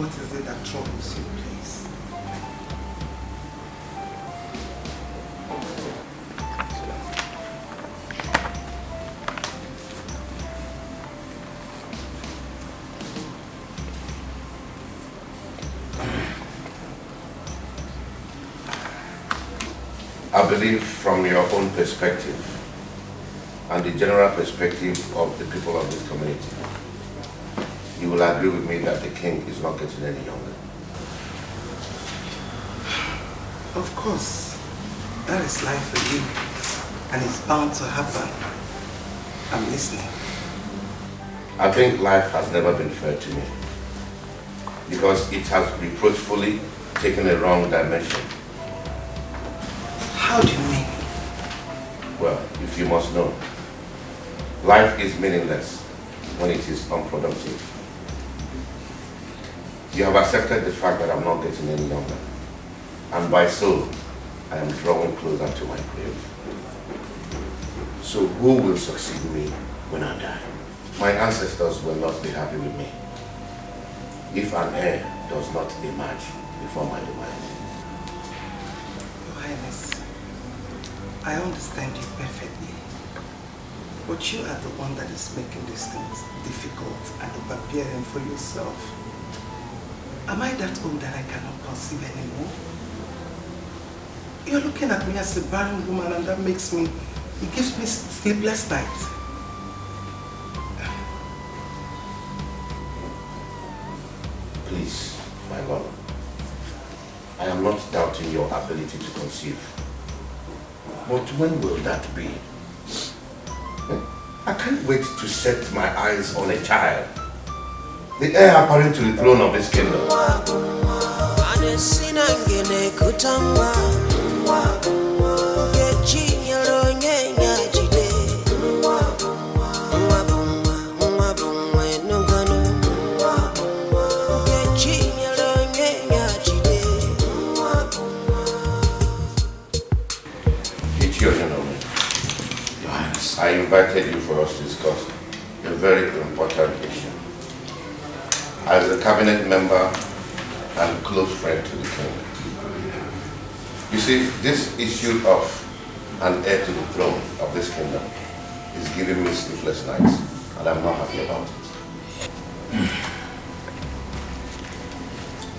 what is it that troubles you, please? I believe from your own perspective and the general perspective of the people of this community, you will agree with me that the king is not getting any younger. Of course, that is life for you, and it's bound to happen. I'm listening. I think life has never been fair to me because it has reproachfully taken a wrong dimension. How do you mean? Well, if you must know, life is meaningless when it is unproductive. You have accepted the fact that I'm not getting any younger, and by so, I am drawing closer to my grave. So who will succeed me when I die? My ancestors will not be happy with me if an heir does not emerge before my demise. Your Highness, I understand you perfectly, but you are the one that is making these things difficult and overbearing for yourself. Am I that old that I cannot conceive anymore? You're looking at me as a barren woman, and that makes me, it gives me sleepless nights. Please, my lord, I am not doubting your ability to conceive. But when will that be? I can't wait to set my eyes on a child, the heir apparent to the throne of this kingdom. I invited you for us to discuss a very important issue. As a cabinet member and close friend to the king. You see, this issue of an heir to the throne of this kingdom is giving me sleepless nights, and I'm not happy about it.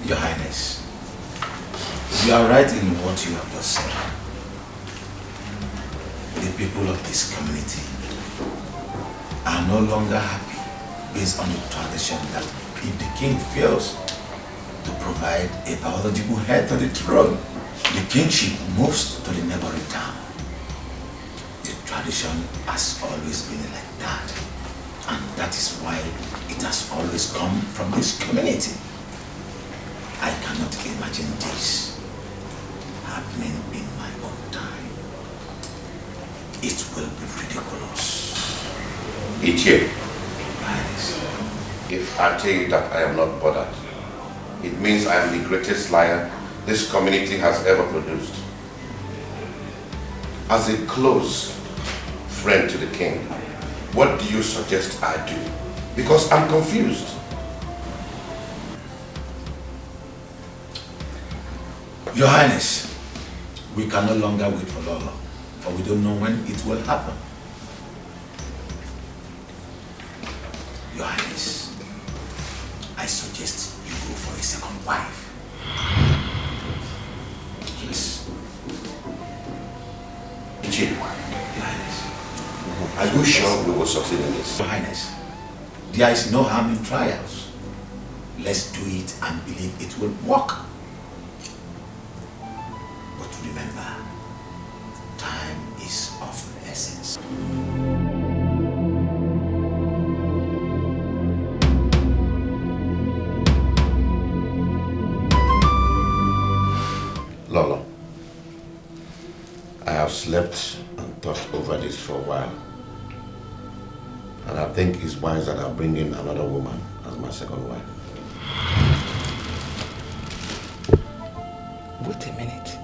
Your Highness, you are right in what you have just said. The people of this community are no longer happy based on the tradition that if the king fails to provide a biological heir to the throne, the kingship moves to the neighboring town. The tradition has always been like that, and that is why it has always come from this community. I cannot imagine this happening in my own time. It will be ridiculous. Ekeh, if I tell you that I am not bothered, it means I am the greatest liar this community has ever produced. As a close friend to the king, what do you suggest I do? Because I'm confused. Your Highness, we can no longer wait for Lolo, for we don't know when it will happen. Your Highness, I suggest you go for a second wife. Yes. Ekeh, Your Highness, are you sure we will succeed in this? Your Highness, there is no harm in trials. Let's do it and believe it will work. But remember, time is of the essence. Lolo, I have slept and thought over this for a while. And I think it's wise that I bring in another woman as my second wife. Wait a minute.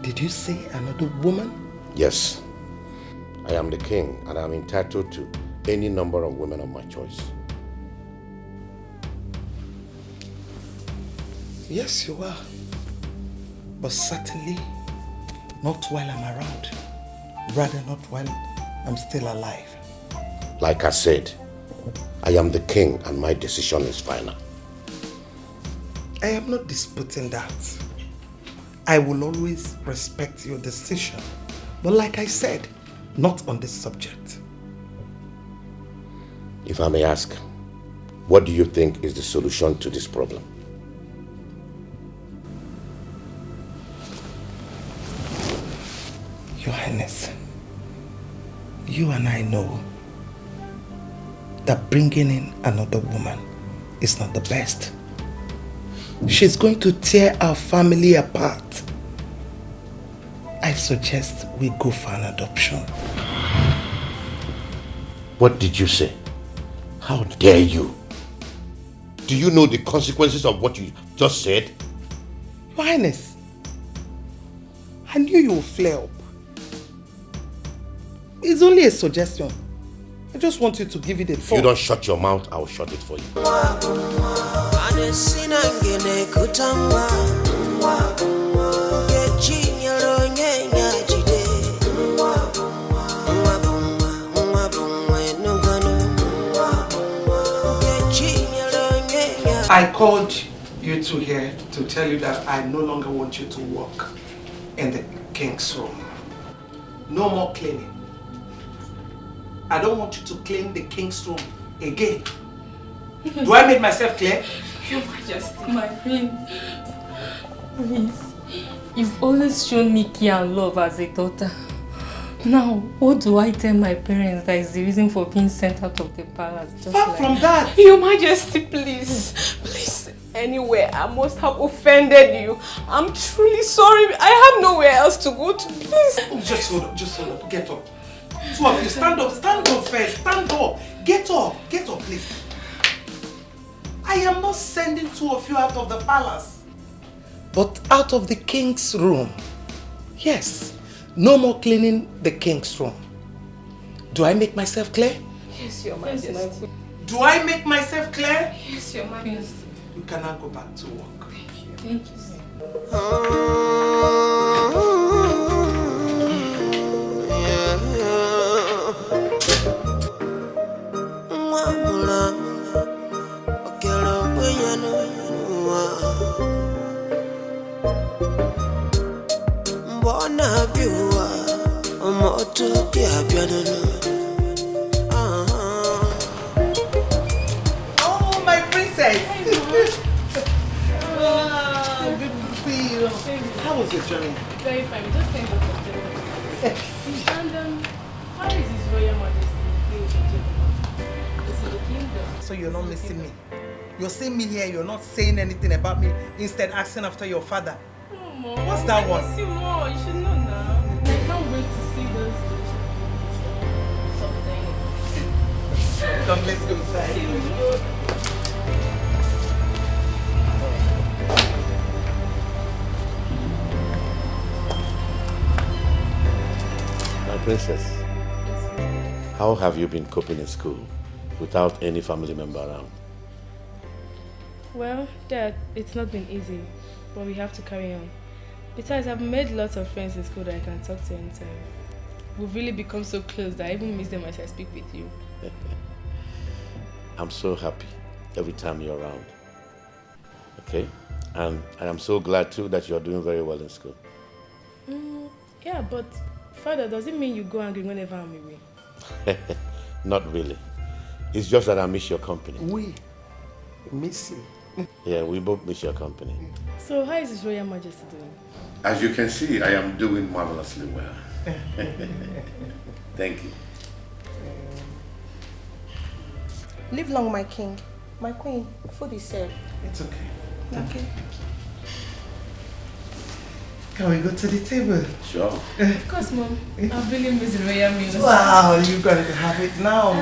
Did you say another woman? Yes. I am the king and I am entitled to any number of women of my choice. Yes, you are. But certainly not while I'm around. Rather not while I'm still alive. Like I said, I am the king and my decision is final. I am not disputing that. I will always respect your decision. But like I said, not on this subject. If I may ask, what do you think is the solution to this problem? Your Highness, you and I know that bringing in another woman is not the best. She's going to tear our family apart. I suggest we go for an adoption. What did you say? How dare you? Do you know the consequences of what you just said? Your Highness, I knew you would flare up. It's only a suggestion. I just want you to give it a thought. If you don't shut your mouth, I'll shut it for you. I called you two here to tell you that I no longer want you to work in the king's room. No more cleaning. I don't want you to clean the king's room again. Do I make myself clear? Your Majesty, my queen, please. You've always shown me care and love as a daughter. Now, what do I tell my parents that is the reason for being sent out of the palace? Far from that. Your Majesty, please. Please. Anywhere I must have offended you. I'm truly sorry. I have nowhere else to go to. Please. Just hold up. Get up. Two of you, stand up first. Stand up. Get up, please. I am not sending two of you out of the palace, but out of the king's room. Yes, no more cleaning the king's room. Do I make myself clear? Yes, Your Majesty. Do I make myself clear? Yes, Your Majesty. You can now go back to work. Thank you. Thank you, sir. Oh, my princess! Oh, good to see you. How was your journey? Very fine. We just came back from dinner. And how is His Royal Majesty? Is in the kingdom. So you're not missing me. You're seeing me here, you're not saying anything about me, instead asking after your father. Oh, Mom, what's that one? I miss you more. You should know now. I can't wait to see those someday. Come, let's go inside. My princess, how have you been coping in school without any family member around? Well, Dad, it's not been easy, but we have to carry on. Besides, I've made lots of friends in school that I can talk to anytime. We've really become so close that I even miss them as I speak with you. I'm so happy every time you're around. Okay? And I am so glad too that you're doing very well in school. Yeah, but Father, does it mean you go angry whenever I'm away? Not really. It's just that I miss your company. We miss you. Yeah, we both miss your company. So how is His Royal Majesty doing? As you can see, I am doing marvelously well. Thank you. Live long, my king. My queen, food is served. It's okay. Okay. Can we go to the table? Sure. Of course, Mom. I've really missed the royal meals. Wow, you got to have it now.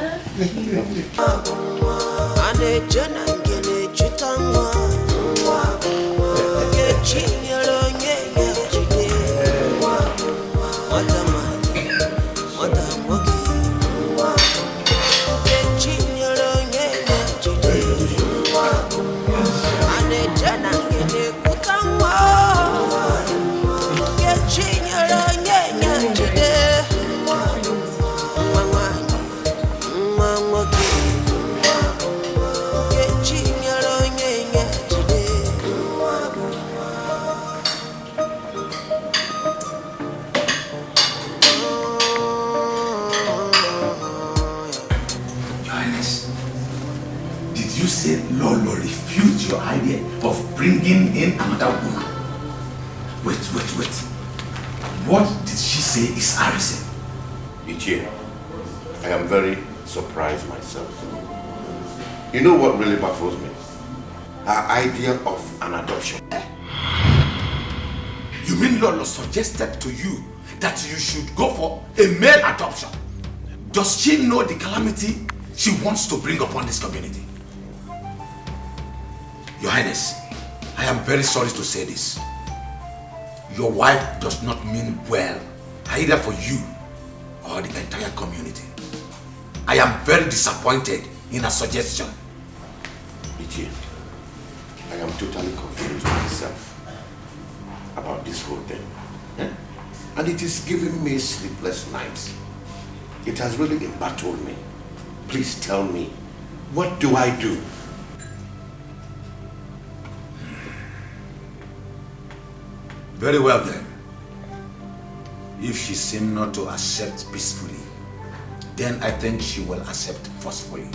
idea of bringing in another woman. Wait. What did she say is arson? Edochie, I am very surprised myself. You know what really baffles me? Her idea of an adoption. You mean Lolo suggested to you that you should go for a male adoption? Does she know the calamity she wants to bring upon this community? Your Highness, I am very sorry to say this. Your wife does not mean well, either for you or the entire community. I am very disappointed in her suggestion. Edochie, I am totally confused myself about this whole thing. And it is giving me sleepless nights. It has really embattled me. Please tell me, what do I do? Very well then. If she seems not to accept peacefully, then I think she will accept forcefully.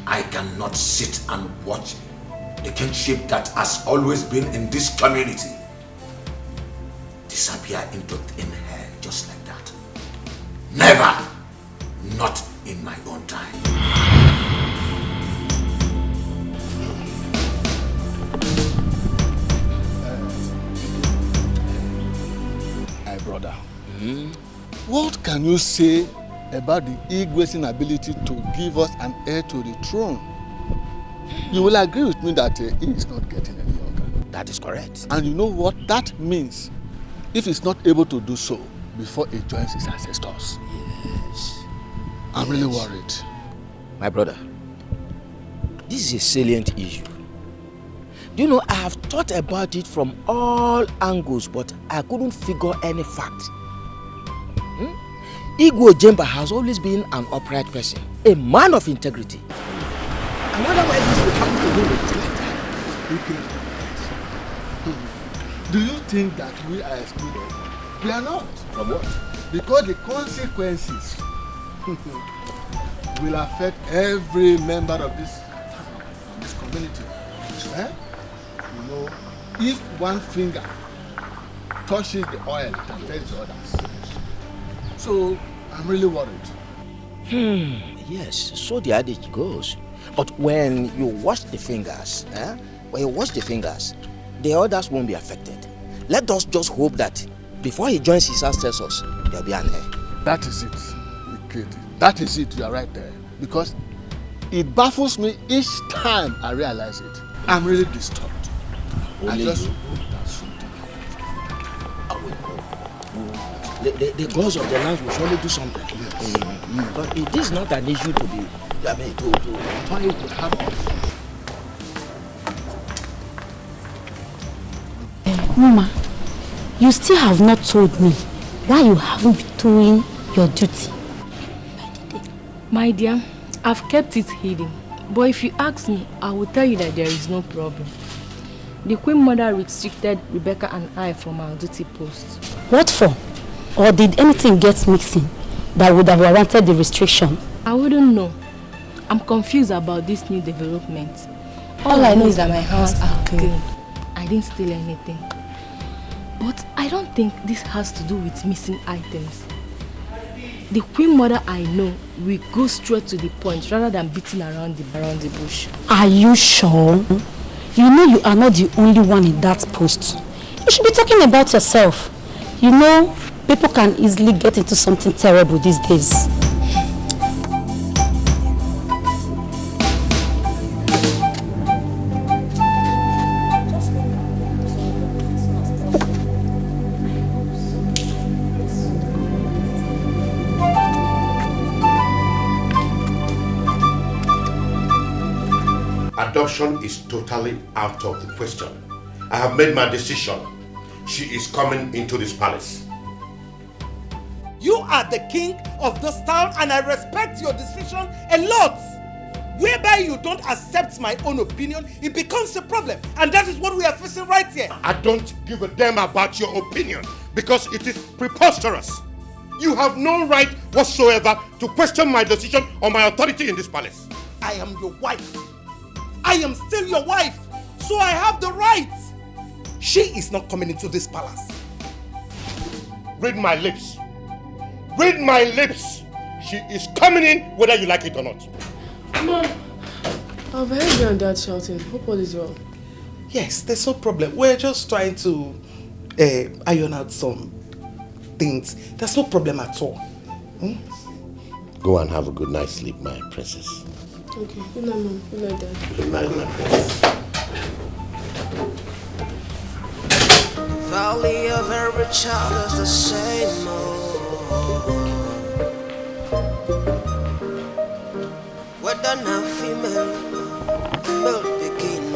I cannot sit and watch the kingship that has always been in this community disappear into thin air just like that. Never! Not in my own time. My brother, what can you say about the Igwe's inability to give us an heir to the throne? You will agree with me that he is not getting any younger. That is correct. And you know what that means if he's not able to do so before he joins his ancestors. Yes. I'm really worried. My brother, this is a salient issue. Do you know, I have thought about it from all angles, but I couldn't figure any fact. Igwe Jemba has always been an upright person, a man of integrity. And otherwise this will happen to him with lifetime. Do you think that we are excluded? We are not. From what? Because the consequences will affect every member of this town, of this community. You know, if one finger touches the oil, it affects the others. So, I'm really worried. Yes, so the adage goes. But when you wash the fingers, the others won't be affected. Let us just hope that before he joins his ancestors, there'll be an heir. That is it, kid. That is it, you are right there. Because it baffles me each time I realize it. I'm really disturbed. I just hope that something happens. The gods of the land will surely do something. Yes. But it is not an issue to be, to toy with happen. Mama, you still have not told me why you haven't been doing your duty. My dear, I've kept it hidden. But if you ask me, I will tell you that there is no problem. The Queen Mother restricted Rebecca and I from our duty post. What for? Or did anything get mixing that would have warranted the restriction? I wouldn't know. I'm confused about this new development. All I know is that my hands are clean. I didn't steal anything. But I don't think this has to do with missing items. The Queen Mother I know will go straight to the point rather than beating around the bush. Are you sure? You know you are not the only one in that post. You should be talking about yourself. You know, people can easily get into something terrible these days. Adoption is totally out of the question. I have made my decision. She is coming into this palace. You are the king of this town and I respect your decision a lot. Whereby you don't accept my own opinion, it becomes a problem. And that is what we are facing right here. I don't give a damn about your opinion because it is preposterous. You have no right whatsoever to question my decision or my authority in this palace. I am your wife. I am still your wife. so I have the right. She is not coming into this palace. Read my lips. Read my lips. She is coming in whether you like it or not. Mom, I've heard you and Dad shouting. Hope all is well. Yes, there's no problem. We're just trying to iron out some things. There's no problem at all. Hmm? Go and have a good night's sleep, my princess. Okay, good night, Mom. Good night, Dad. Good night, my princess. Valley of every child is the same old. Whether now female, male begin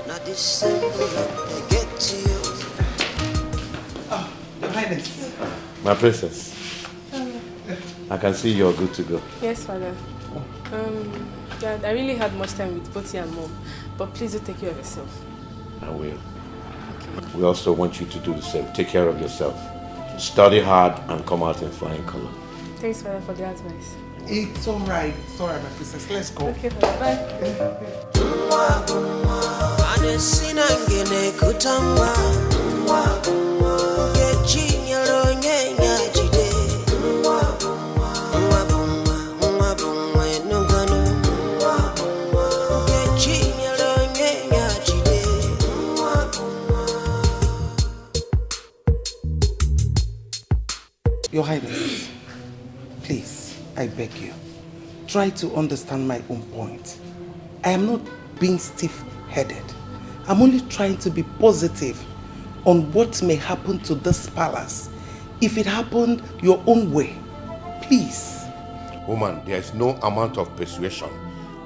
not the same they get to you. Oh, Your Highness. My princess. I can see you're good to go. Yes, Father. Dad, I really had much time with both you and Mom, but please do take care of yourself. I will. Okay. We also want you to do the same. Take care of yourself. Study hard and come out in flying color. Thanks, Father, for the advice. It's alright. It's alright, my princess. Let's go. Okay, Father. Bye. Your Highness, please, I beg you, try to understand my own point. I am not being stiff-headed. I'm only trying to be positive on what may happen to this palace if it happened your own way. Please. Woman, there is no amount of persuasion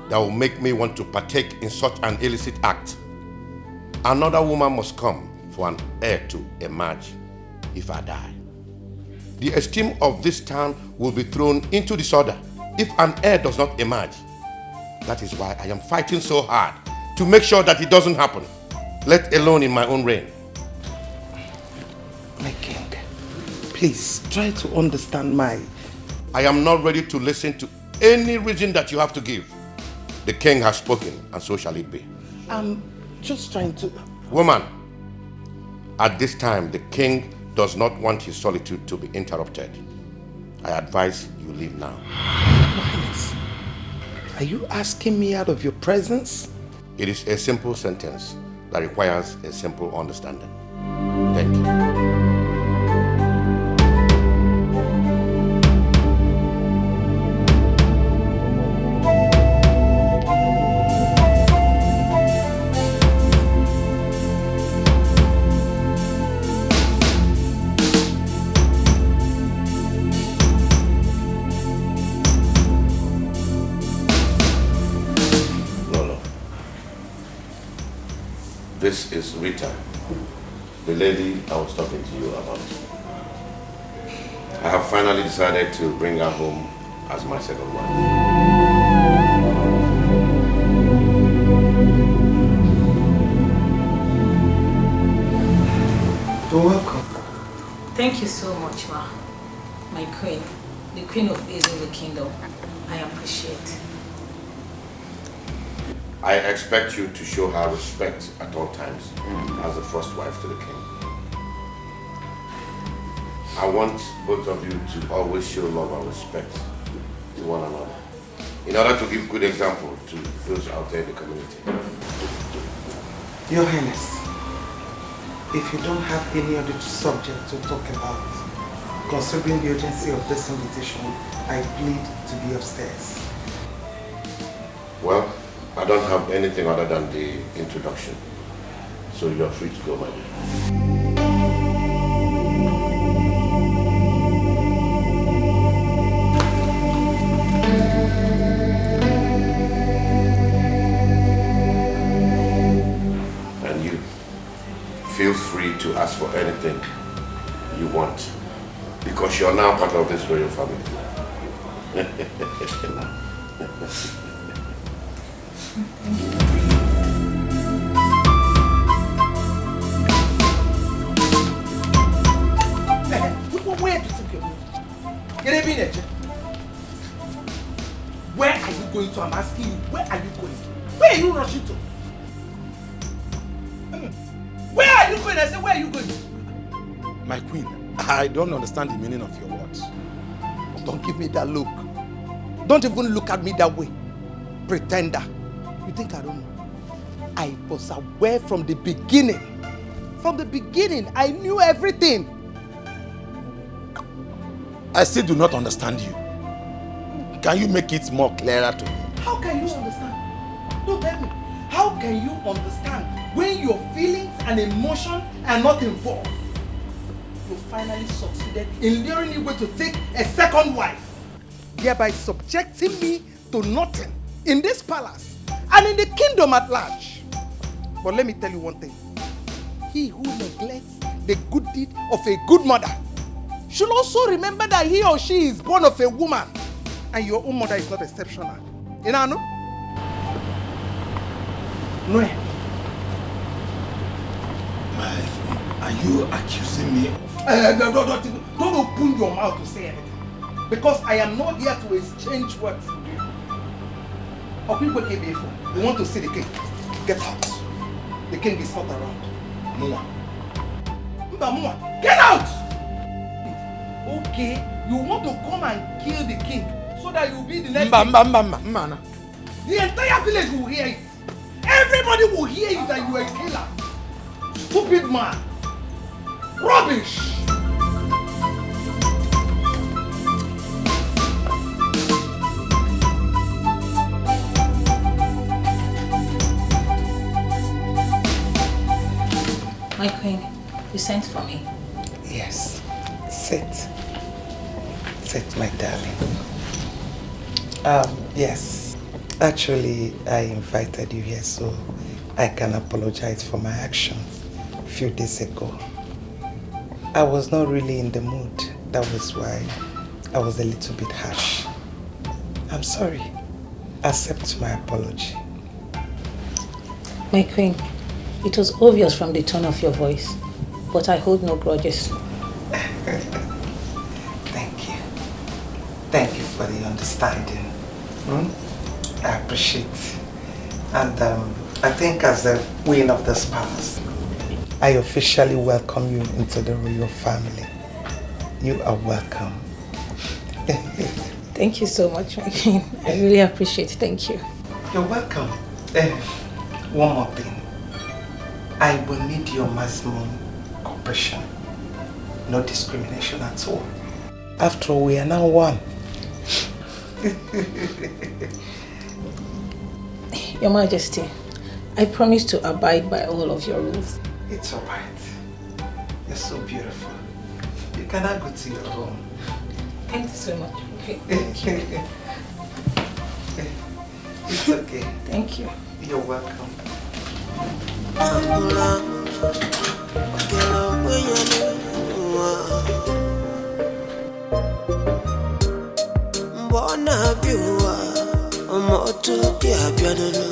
that will make me want to partake in such an illicit act. Another woman must come for an heir to emerge if I die. The esteem of this town will be thrown into disorder if an heir does not emerge. That is why I am fighting so hard to make sure that it doesn't happen, let alone in my own reign. My king, please try to understand my... I am not ready to listen to any reason that you have to give. The king has spoken, and so shall it be. I'm just trying to... Woman, at this time, the king does not want his solitude to be interrupted. I advise you leave now. Highness, are you asking me out of your presence? It is a simple sentence that requires a simple understanding. Thank you. This is Rita, the lady I was talking to you about. I have finally decided to bring her home as my second wife. You're welcome. Thank you so much, Ma. My queen, the queen of the kingdom. I appreciate. I expect you to show her respect at all times as the first wife to the king. I want both of you to always show love and respect to one another in order to give good example to those out there in the community. Your Highness, if you don't have any other subject to talk about, considering the urgency of this invitation, I plead to be upstairs. Well, I don't have anything other than the introduction, so you're free to go, my dear. And you, feel free to ask for anything you want, because you're now part of this royal family. Where do you think you're going? Where are you going to? I'm asking you, where are you going? Where are you rushing to? going? I said, where are you going? My queen, I don't understand the meaning of your words. Don't give me that look. Don't even look at me that way. Pretender. You think I don't know? I was aware from the beginning. From the beginning, I knew everything. I still do not understand you. Can you make it more clearer to me? How can you understand? Don't tell me. How can you understand when your feelings and emotions are not involved? You finally succeeded in luring Igwe to take a second wife, thereby subjecting me to nothing in this palace and in the kingdom at large. But let me tell you one thing. He who neglects the good deed of a good mother should also remember that he or she is born of a woman, and your own mother is not exceptional. You know? No. Are you accusing me of... Don't open your mouth to say anything. Because I am not here to exchange words with you. You want to see the king? Get out. The king is not around. Mua. Get out! Okay, you want to come and kill the king so that you will be the next king. The entire village will hear it. Everybody will hear it that you are a killer. Stupid man. Rubbish. My queen, you sent for me. Yes. Sit. Sit, my darling. Yes. Actually, I invited you here so I can apologize for my actions a few days ago. I was not really in the mood. That was why I was a little bit harsh. I'm sorry. Accept my apology. My queen, it was obvious from the tone of your voice, but I hold no grudges. Thank you. Thank you for the understanding. I appreciate it. And I think as the queen of this palace, I officially welcome you into the royal family. You are welcome. Thank you so much, my queen. I really appreciate it. Thank you. You're welcome. One more thing. I will need your maximum cooperation. No discrimination at all. After all, we are now one. Your Majesty, I promise to abide by all of your rules. It's all right. You're so beautiful. You can now go to your room. Thank you so much. Okay. Thank you. It's okay. Thank you. You're welcome. Mbona biwa moto pia biadolo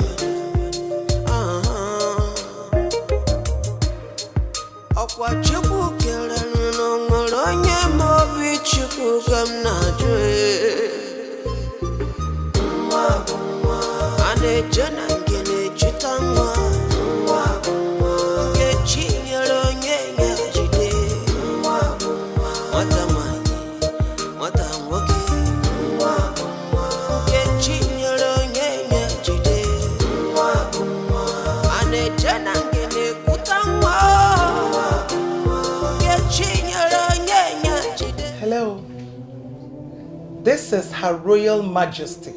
Okwa chuku kele no ngolonye mobi chuku gamnajwe Ane jana ngene chutangwa Hello. This is Her Royal Majesty,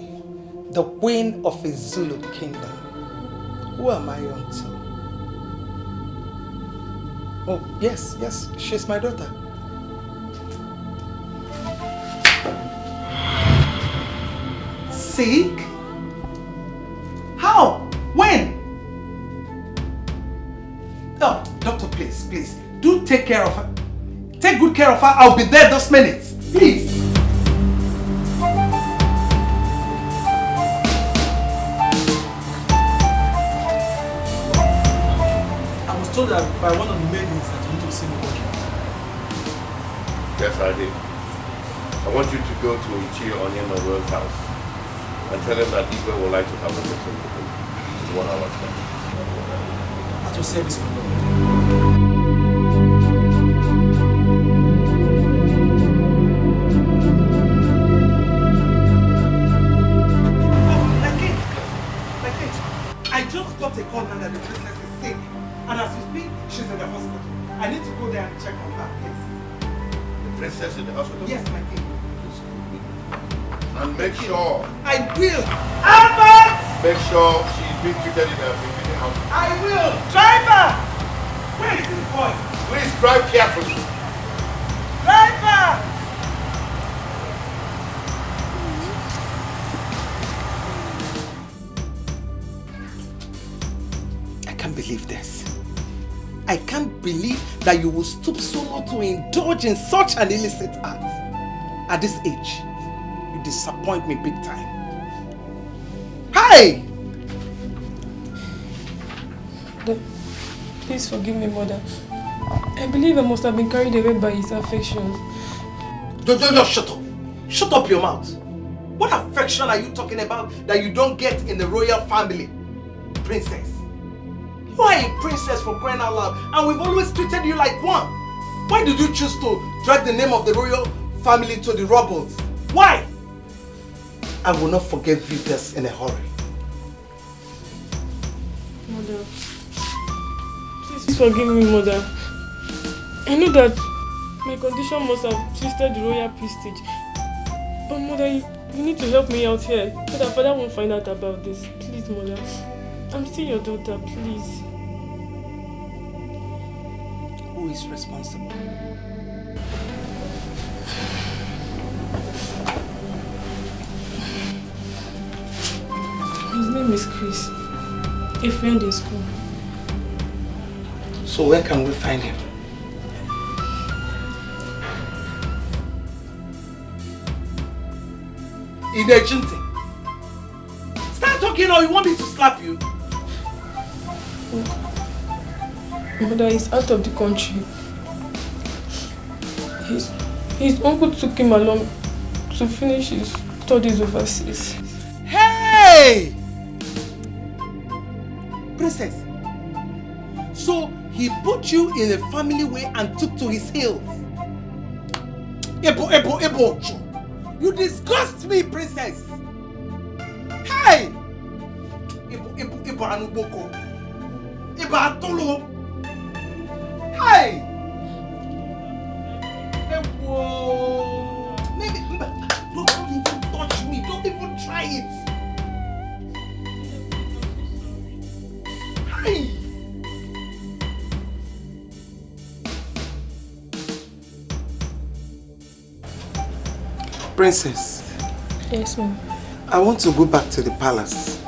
the Queen of the Zulu Kingdom. Who am I on to? Oh, yes, she's my daughter. Sick? How? When? Oh, doctor, please, do take care of her. Take good care of her. I'll be there this minute. Please. I was told that by one of the maidens that you need to see me. Yes, I did. I want you to go to Ichie Onye Nollywood's house and tell him that Igwe would like to have a meeting with him in 1 hour's time. At your service, my lord. told her that the princess is sick. And as we speak, she's in the hospital. I need to go there and check on her, please. The princess in the hospital? Yes, my king. And make sure. I will. Albert! Make sure she's being treated in the hospital. I will. Driver! Where is this boy? Please drive carefully. Driver! I can't believe this. I can't believe that you will stoop so low to indulge in such an illicit act. At this age, you disappoint me big time. Hi! Please forgive me, mother. I believe I must have been carried away by his affections. Don't shut up. Shut up your mouth. What affection are you talking about that you don't get in the royal family? Princess. You are a princess for crying out loud, and we've always treated you like one. Why did you choose to drag the name of the royal family to the rubble? Why? I will not forgive you this in a hurry. Mother, please forgive me, mother. I know that my condition must have twisted the royal prestige. But mother, you need to help me out here so that father won't find out about this. Please, mother. I'm still your daughter, please. Who is responsible? His name is Chris. A friend in school. So where can we find him? Edochie. Start talking or you want me to slap you? Mother is out of the country. His uncle took him along to finish his studies overseas. Hey! Princess, so he put you in a family way and took to his heels. Ebo. You disgust me, princess. Hey! Ebo anuboko. Ebo atolo. Hey! Ebo. Maybe don't even touch me. Don't even try it. Hey! Princess. Yes, ma'am. I want to go back to the palace.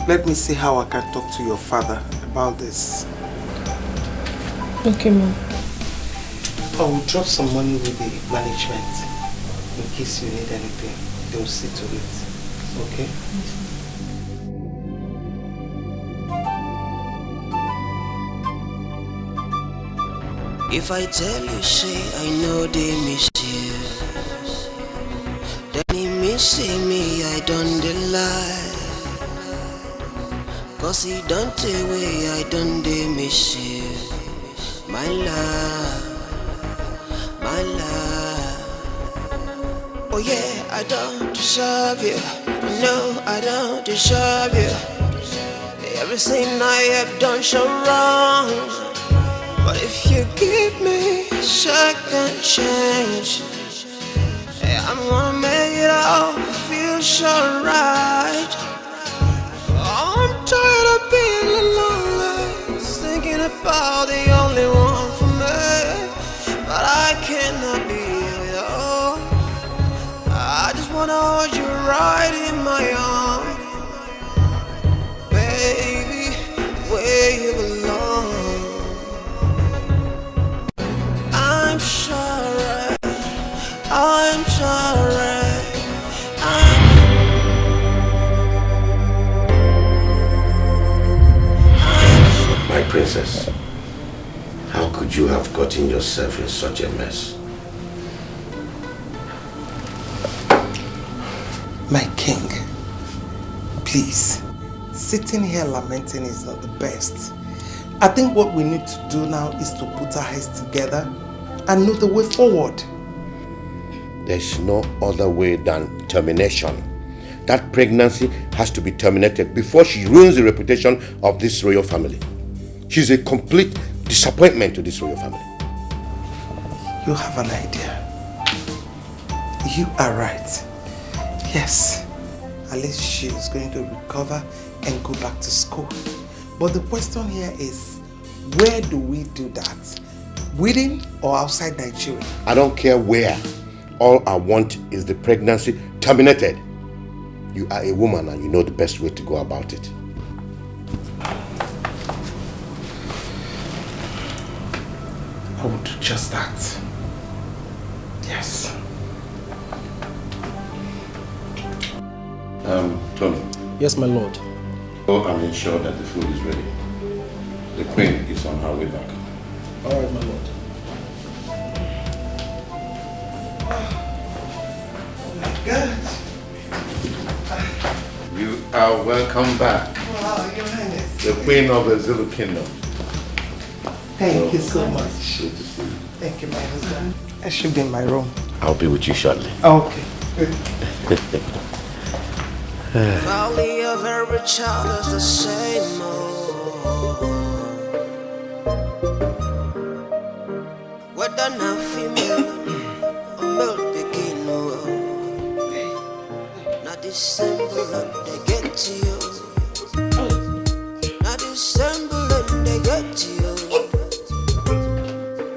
Let me see how I can talk to your father about this. Okay, ma'am. I will drop some money with the management in case you need anything. They will see to it. Okay? Yes. If I tell you, say I know they miss you, then it means say me I don't lie. Cause he don't take away, I don't miss you. My love, my love. Oh yeah, I don't deserve you. No, I don't deserve you. Everything I have done so wrong. But if you give me a second chance, I'm gonna make it all feel so right. I'm tired of being lonely, thinking about the only one for me. But I cannot be with all. I just wanna hold you right in my arms, baby, where you belong. I'm sorry, I'm sorry. My princess, how could you have gotten yourself in such a mess? My king, please, sitting here lamenting is not the best. I think what we need to do now is to put our heads together and know the way forward. There's no other way than termination. that pregnancy has to be terminated before she ruins the reputation of this royal family. She's a complete disappointment to this royal family. You have an idea. You are right. Yes, at least she is going to recover and go back to school. But the question here is, where do we do that? Within or outside Nigeria? I don't care where. All I want is the pregnancy terminated. You are a woman and you know the best way to go about it. I will do just that. Yes. Tony. Yes, my lord. Oh, I'm ensure that the food is ready. The queen is on her way back. All right, my lord. Oh my God. You are welcome back. Wow, Your Highness. The queen of the Zulu kingdom. Thank you so much. Good to see you. Thank you, my husband. I should be in my room. I'll be with you shortly. Okay. Valley of every child is the same. Whether now female or male begin, not the symbol they get to you. Not the symbol they get to you.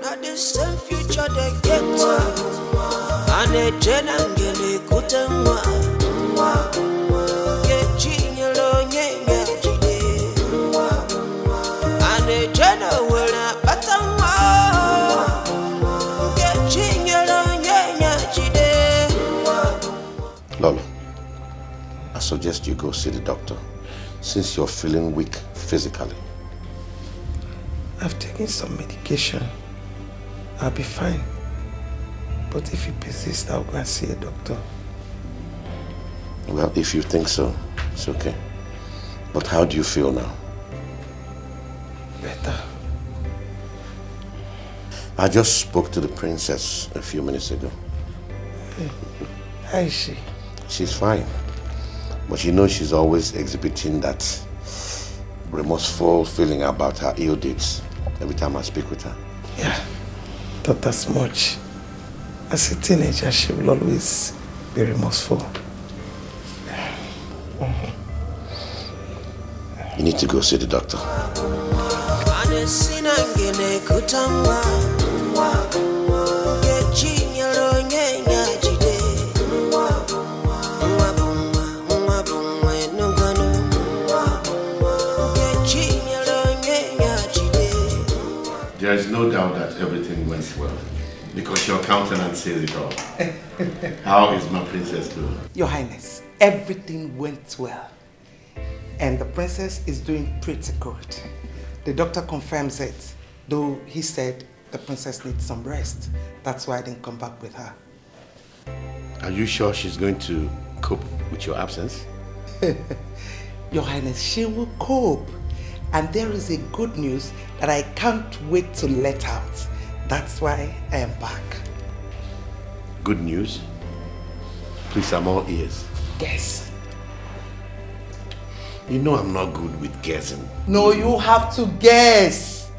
Not the same future they get to you. And they generally couldn't. Lolo, I suggest you go see the doctor since you're feeling weak physically. I've taken some medication. I'll be fine. But if you persist, I'll go and see a doctor. Well, if you think so, it's okay. But how do you feel now? Better. I just spoke to the princess a few minutes ago. How is she? She's fine. But you know she's always exhibiting that remorseful feeling about her ill deeds every time I speak with her. Yeah, not as much. As a teenager, she will always be remorseful. You need to go see the doctor. There is no doubt that everything went well, because your countenance says it all. How is my princess doing? Your Highness, everything went well. And the princess is doing pretty good. The doctor confirms it, though he said the princess needs some rest. That's why I didn't come back with her. Are you sure she's going to cope with your absence? Your Highness, she will cope. And there is a good news that I can't wait to let out. That's why I am back. Good news? Please, I'm all ears. Guess. You know I'm not good with guessing. No, you have to guess.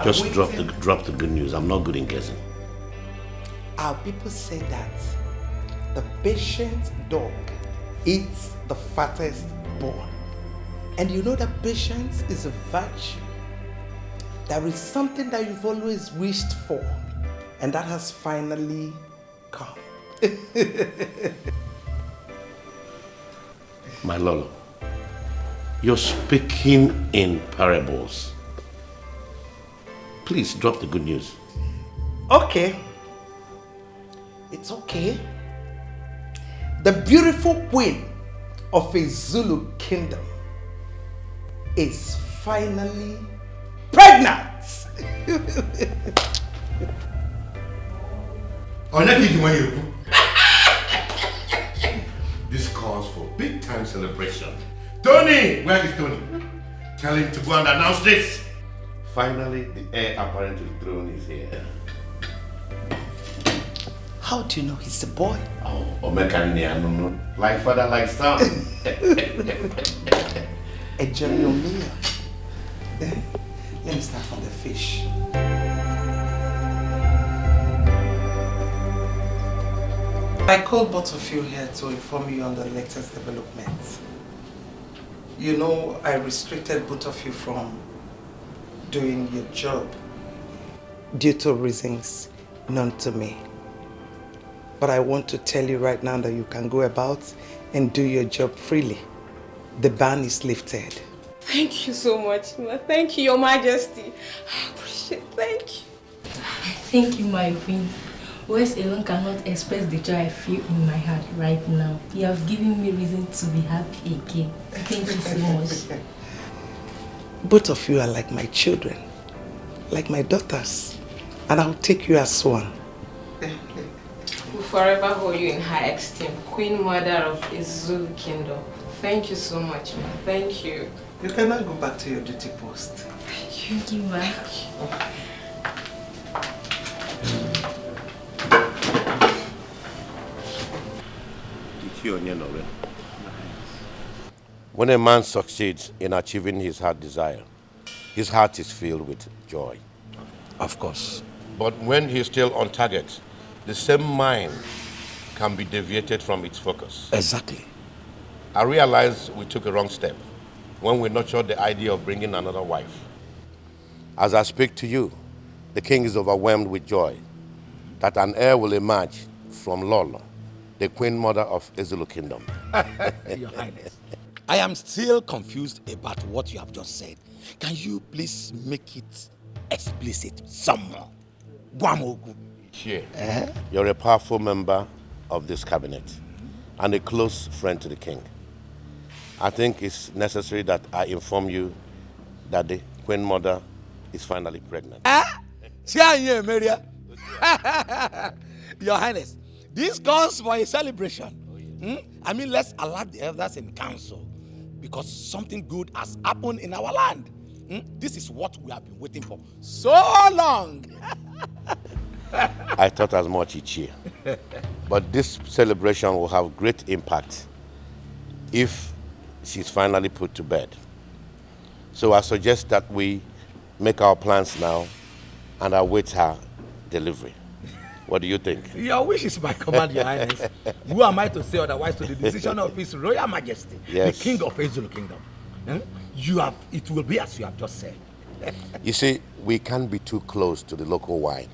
Just drop the good news. I'm not good in guessing. Our people say that the patient dog eats the fattest bone. And you know that patience is a virtue. There is something that you've always wished for, and that has finally come. My Lolo, you're speaking in parables. Please drop the good news. Okay. It's okay. The beautiful queen of a Zulu kingdom is finally pregnant. This calls for big time celebration. Tony! Where is Tony? Tell him to go and announce this. Finally, the heir apparent to the throne is here. How do you know he's a boy? Oh, Omekania, like father, like son. A genuine meal. Let me start from the fish. I called both of you here to inform you on the latest developments. You know, I restricted both of you from doing your job due to reasons known to me. But I want to tell you right now that you can go about and do your job freely. The ban is lifted. Thank you so much, Ma. Thank you, Your Majesty. I appreciate it. Thank you. Thank you, my queen. Words alone cannot express the joy I feel in my heart right now. You have given me reason to be happy again. Thank you so much. Both of you are like my children, like my daughters, and I'll take you as one. We'll forever hold you in high esteem, Queen Mother of Ezulu Kingdom. Thank you so much, Ma. Thank you. You can now go back to your duty post. Thank you, Ma. When a man succeeds in achieving his heart desire, his heart is filled with joy. Of course. But when he's still on target, the same mind can be deviated from its focus. Exactly. I realized we took a wrong step when we nurtured the idea of bringing another wife. As I speak to you, the king is overwhelmed with joy that an heir will emerge from Lolo, the queen mother of Ezulu Kingdom. Your Highness, I am still confused about what you have just said. Can you please make it explicit some more? Guamogu. Sure. You're a powerful member of this cabinet and a close friend to the king. I think it's necessary that I inform you that the queen mother is finally pregnant. Chinenye Ubah. Your Highness, this calls for a celebration. I mean, let's alert the elders in council because something good has happened in our land. This is what we have been waiting for so long. I thought as much each year. But this celebration will have great impact if she's finally put to bed. So I suggest that we make our plans now and await her delivery. What do you think? Your wish is my command, Your Highness. Who am I to say otherwise to the decision of His Royal Majesty, Yes. the King of Ezulu Kingdom? It will be as you have just said. You see, we can't be too close to the local wine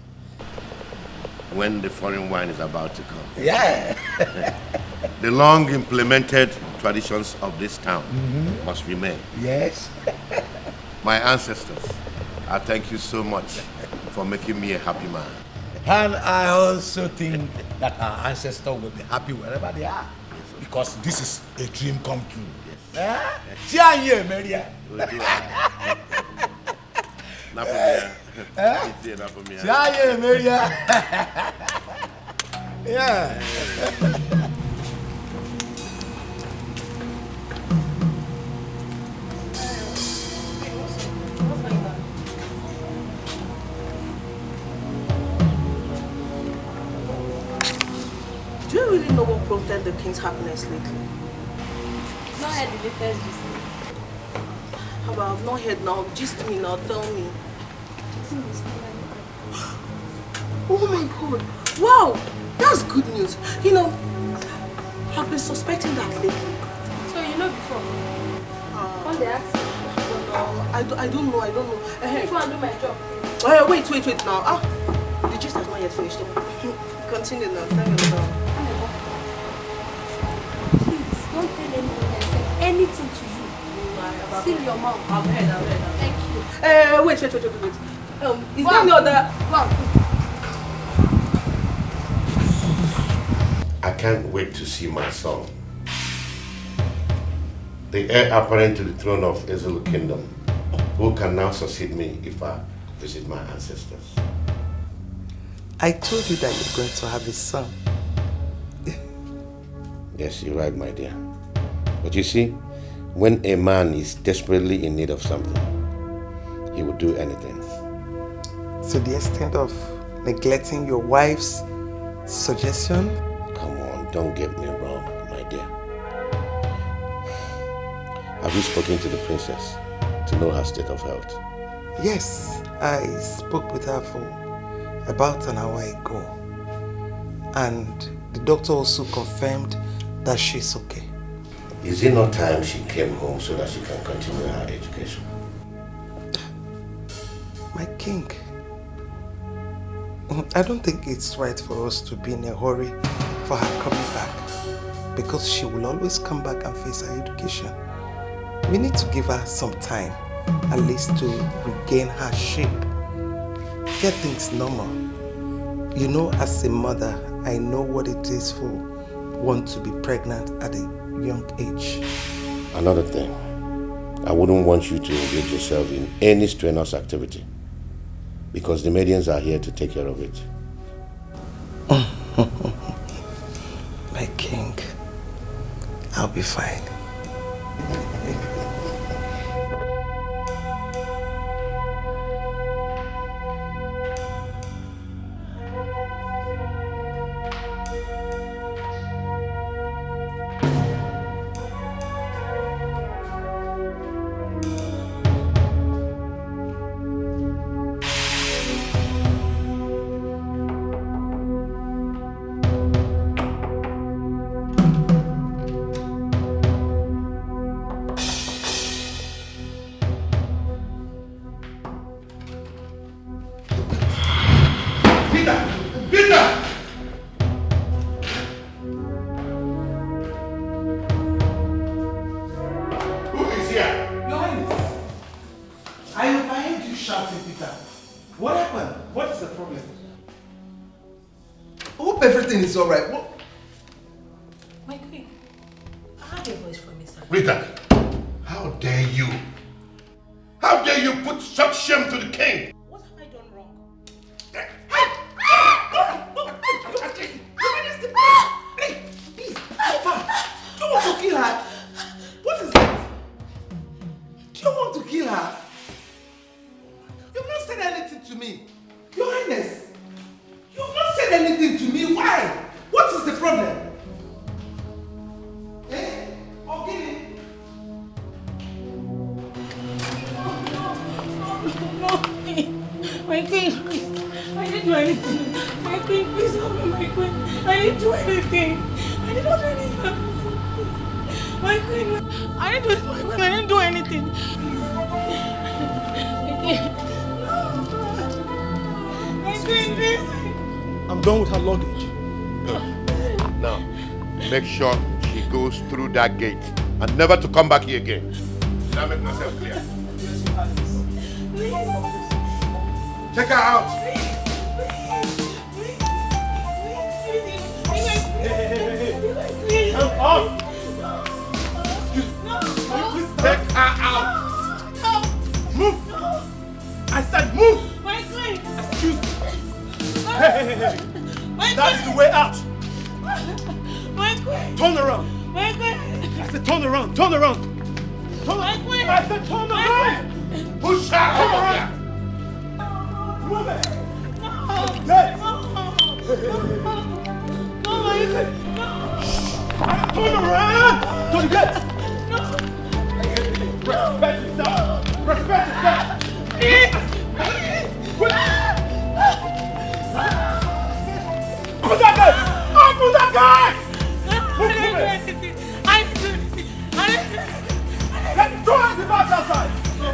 when the foreign wine is about to come. Yeah. The long implemented traditions of this town must remain. Yes. My ancestors, I thank you so much for making me a happy man. And I also think that our ancestors will be happy wherever they are. Because this is a dream come true. Yes. Chinenye Ubah. Chinenye Ubah. Yeah. Do you really know what prompted the king's happiness lately? Not heard the latest gist. How about I've not heard now? Gist me now, tell me. Oh my god. Wow! That's good news. You know, I've been suspecting that lately. So you know before? When they ask I don't know. if you want to do my job. Wait now. The gist has not yet finished. Continue now. Tell me about. Please, don't tell anyone I said anything to you. Seal your mouth. I've heard. Thank you. Wait. Is there any other? I can't wait to see my son, the heir apparent to the throne of Ezulu Kingdom, who can now succeed me if I visit my ancestors. I told you that you're going to have a son. Yes, you're right, my dear. But you see, when a man is desperately in need of something, he will do anything. To the extent of neglecting your wives Suggestion? Come on, don't get me wrong, my dear. Have you spoken to the princess to know her state of health? Yes, I spoke with her for about an hour ago. And the doctor also confirmed that she's okay. Is it not time she came home so that she can continue her education? My king, I don't think it's right for us to be in a hurry for her coming back, because she will always come back and face her education. We need to give her some time, at least to regain her shape, get things normal. You know, as a mother, I know what it is for one to be pregnant at a young age. Another thing, I wouldn't want you to engage yourself in any strenuous activity, because the medians are here to take care of it. My king, I'll be fine. It's all right. What? My queen, I heard a voice from me, sir. Rita, how dare you? How dare you put such shame to the king? What have I done wrong? Please, you want to kill her? What is it? Do you want to kill her? You've not said anything to me. Your Highness, you've not said anything to me. Why? What is the problem? Eh? Okay. No, my queen, please. I didn't do anything. My queen, please help me, my queen. I didn't do anything. I did not do anything. My queen, I didn't do it, my queen. I didn't do anything. My queen, please. I'm done with her luggage. Now, make sure she goes through that gate and never to come back here again. Did I make myself clear? Take her out. Come on. Take her out. Move. I said move. My queen. Excuse me. Hey. That is the way out. My queen. Turn around. My queen. I said turn around. Turn around. Turn My queen. I said turn around. Push her over here. Move it. No. Yes. No, my queen. No. Turn around. To the gate. Respect yourself. Respect yourself. Open that gate. Open that gate. I didn't do anything. I didn't do anything. Let's throw the back outside. No.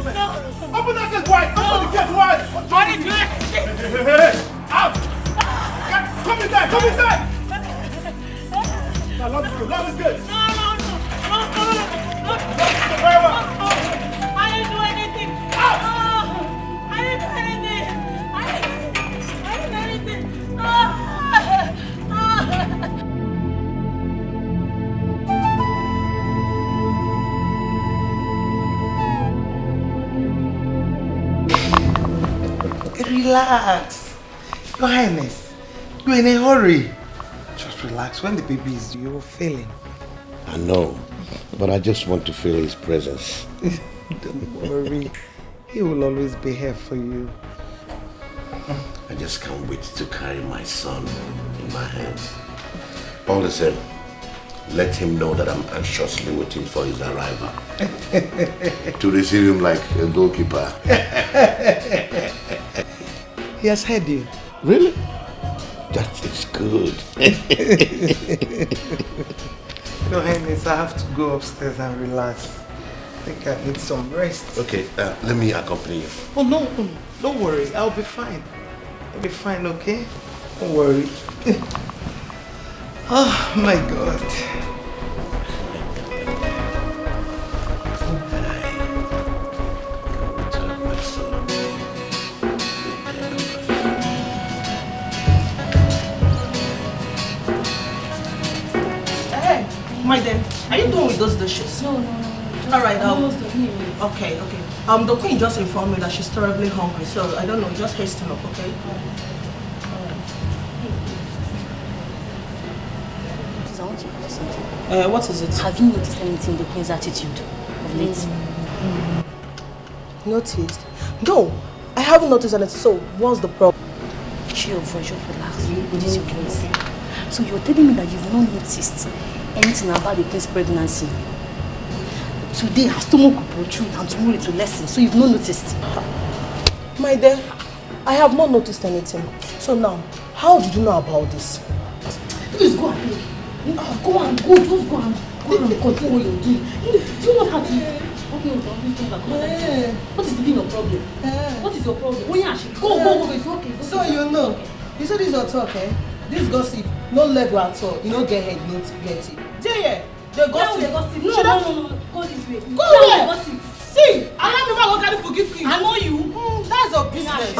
Open that gate wide. Open the gate wide. I didn't do anything. Hey. Out. Come inside. Come inside. Now, love is good. Love is good. No. Very well. I didn't do anything. I didn't do anything. I didn't do anything. Relax. Your Highness, you're in a hurry. Just relax. When the baby is due, you're failing. I know, but I just want to feel his presence. Don't worry. He will always be here for you. I just can't wait to carry my son in my hands. All the same, let him know that I'm anxiously waiting for his arrival. To receive him like a goalkeeper. He has heard you. Really? That is good. No, Highness, I have to go upstairs and relax. I think I need some rest. Okay, let me accompany you. Oh, no, don't worry. I'll be fine. I'll be fine, okay? Don't worry. Oh, my God. My dear, are you done with those dishes? No. Alright, okay. The queen just informed me that she's terribly hungry, so I don't know, just hasten up, okay? Please, I want to ask you something. What is it? Have you noticed anything in the queen's attitude of late? Noticed? No, I haven't noticed anything, so what's the problem? Chill, just relax. What is your case? So you're telling me that you've not noticed anything about the queen's pregnancy? Today her stomach will protrude and tomorrow it will lessen, so you've not noticed? My dear, I have not noticed anything. So now, how did you know about this? Please go and play. Just go and continue what you're doing. Do you not have to? Okay, what is the thing of problem? What is your problem? Go, it's okay. So you know, you said this is your talk, eh? This gossip, no level at all. You don't get head, you don't get it. Jay, the gossip. No. Go this way. Go where? Gossip. See, I'm not going to forgive you. I know you. That's your business.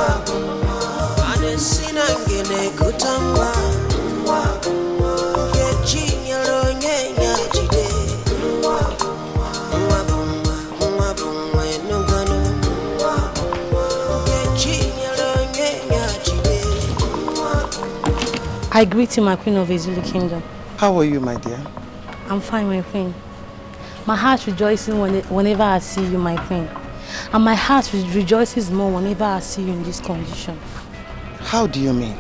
I greet you, my queen of Ezulu Kingdom. How are you, my dear? I'm fine, my queen. My heart rejoices whenever I see you, my queen. And my heart rejoices more whenever I see you in this condition. How do you mean?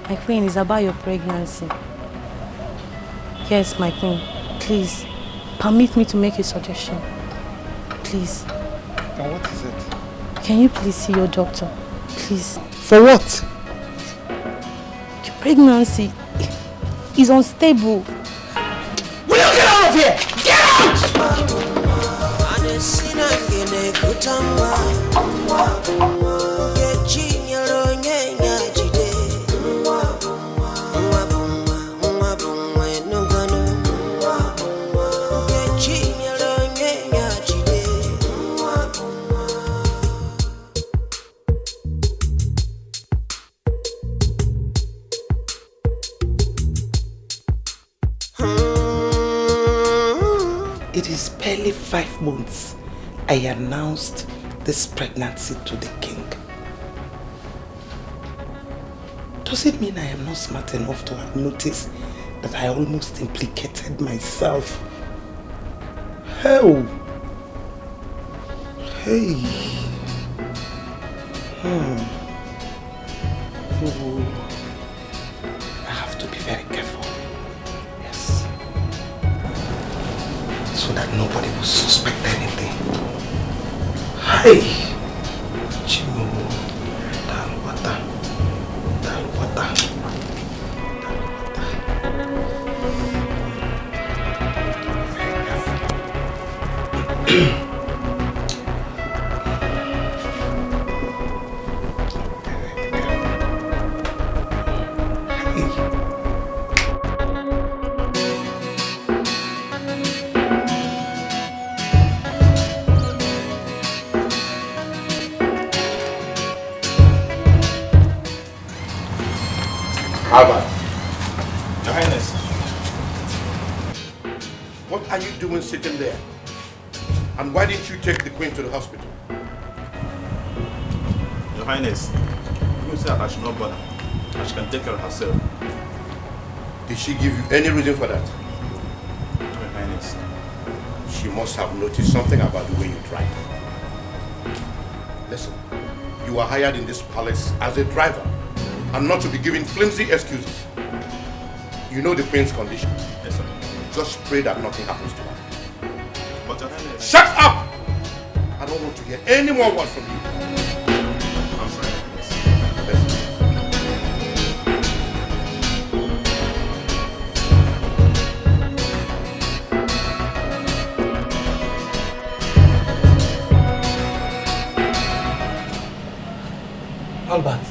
My queen, it's about your pregnancy. Yes, my queen. Please, permit me to make a suggestion. Please. And what is it? Can you please see your doctor? Please. For what? Your pregnancy is unstable. Will you get out of here? Get out! It is barely 5 months I announced this pregnancy to the king. Does it mean I am not smart enough to have noticed that I almost implicated myself? Hell! Hey! Oh. I have to be very careful. Yes. So that nobody will suspect anything. Hey! Chimo. Dalwata. Your Highness. What are you doing sitting there? And why didn't you take the Queen to the hospital? Your Highness, you said I should not bother. That she can take care of herself. Did she give you any reason for that? Your Highness. She must have noticed something about the way you drive. Listen, You are hired in this palace as a driver and not to be given flimsy excuses. You know the queen's condition. Yes, sir. Just pray that nothing happens to her. But Your Highness... Shut up! I don't want to hear any more words from you. I'm sorry, Your Highness. Albert,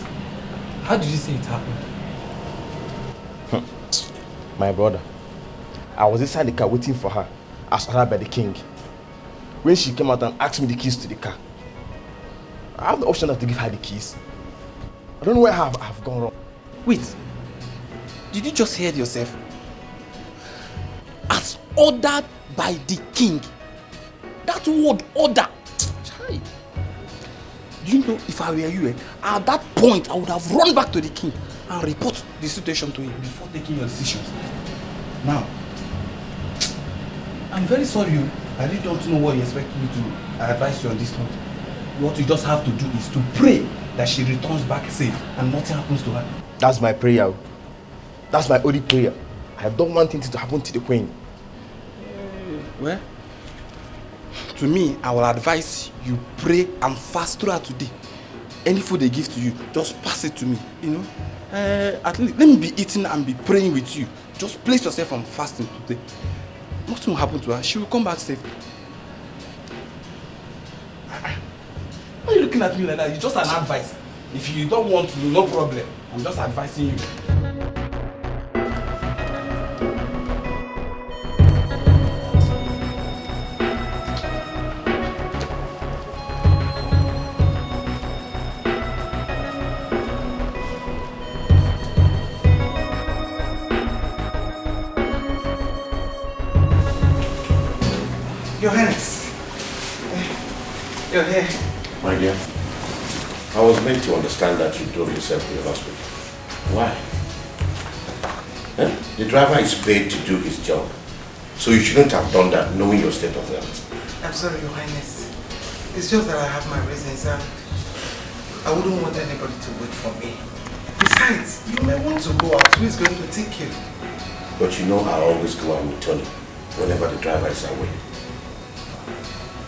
how did you say it happened? My brother, I was inside the car waiting for her as ordered by the king. When she came out and asked me the keys to the car, I have the option to give her the keys. I don't know where I have gone wrong. Wait, did you just hear yourself? As ordered by the king. That word order. Chai. Do you know, if I were you, at that point, I would have run back to the king and report the situation to him before taking your decisions. Now, I'm very sorry. I really don't know what you expect me to advise you on this note. What you just have to do is to pray that she returns back safe and nothing happens to her. That's my prayer. That's my only prayer. I don't want anything to happen to the queen. Well, to me, I will advise you pray and fast throughout today. Any food they give to you, just pass it to me, you know. At least let me be eating and be praying with you. Just place yourself on fasting today. Nothing will happen to her. She will come back safe. Why are you looking at me like that? It's just an advice. If you don't want to, no problem. I'm just advising you. Your Highness, you're here. My dear, I was meant to understand that you drove yourself to the hospital. Why? The driver is paid to do his job. So you shouldn't have done that knowing your state of health. I'm sorry, Your Highness. It's just that I have my reasons and I wouldn't want anybody to wait for me. Besides, you may want to go out. Who is going to take you? But you know I always go out with Tony whenever the driver is away.